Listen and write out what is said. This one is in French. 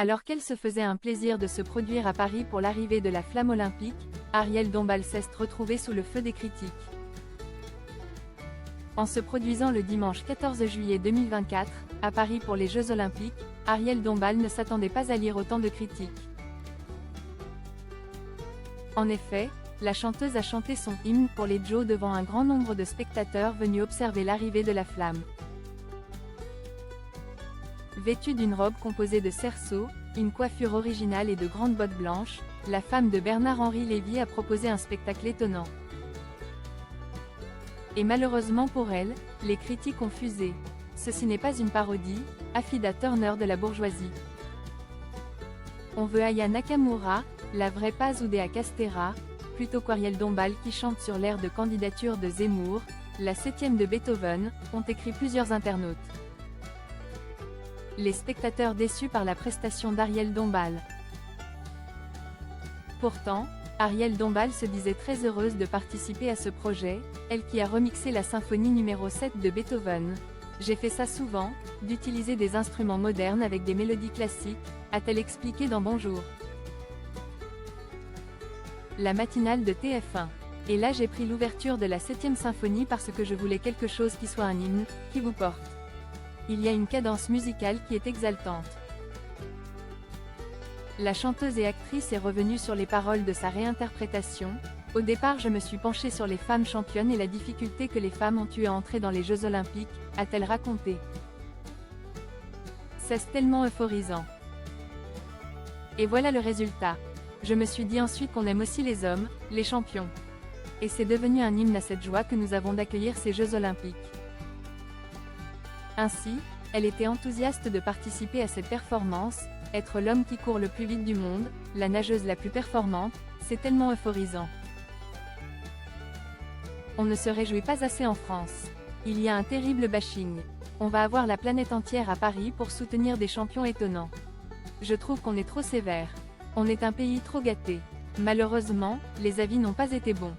Alors qu'elle se faisait un plaisir de se produire à Paris pour l'arrivée de la flamme olympique, Arielle Dombal s'est retrouvée sous le feu des critiques. En se produisant le dimanche 14 juillet 2024, à Paris pour les Jeux Olympiques, Arielle Dombal ne s'attendait pas à lire autant de critiques. En effet, la chanteuse a chanté son hymne pour les Jeux devant un grand nombre de spectateurs venus observer l'arrivée de la flamme. Vêtue d'une robe composée de cerceaux, une coiffure originale et de grandes bottes blanches, la femme de Bernard-Henri Lévy a proposé un spectacle étonnant. Et malheureusement pour elle, les critiques ont fusé. Ceci n'est pas une parodie, Affida Turner de la bourgeoisie. On veut Aya Nakamura, la vraie Paz Oudéa Castéra, plutôt qu'Arielle Dombal qui chante sur l'air de candidature de Zemmour, la 7e de Beethoven, ont écrit plusieurs internautes. Les spectateurs déçus par la prestation d'Arielle Dombal. Pourtant, Arielle Dombal se disait très heureuse de participer à ce projet, elle qui a remixé la symphonie numéro 7 de Beethoven. J'ai fait ça souvent, d'utiliser des instruments modernes avec des mélodies classiques, a-t-elle expliqué dans Bonjour. La matinale de TF1. Et là j'ai pris l'ouverture de la 7e symphonie parce que je voulais quelque chose qui soit un hymne, qui vous porte. Il y a une cadence musicale qui est exaltante. La chanteuse et actrice est revenue sur les paroles de sa réinterprétation. Au départ je me suis penchée sur les femmes championnes et la difficulté que les femmes ont eu à entrer dans les Jeux Olympiques, a-t-elle raconté. C'est tellement euphorisant. Et voilà le résultat. Je me suis dit ensuite qu'on aime aussi les hommes, les champions. Et c'est devenu un hymne à cette joie que nous avons d'accueillir ces Jeux Olympiques. Ainsi, elle était enthousiaste de participer à cette performance, être l'homme qui court le plus vite du monde, la nageuse la plus performante, c'est tellement euphorisant. On ne se réjouit pas assez en France. Il y a un terrible bashing. On va avoir la planète entière à Paris pour soutenir des champions étonnants. Je trouve qu'on est trop sévère. On est un pays trop gâté. Malheureusement, les avis n'ont pas été bons.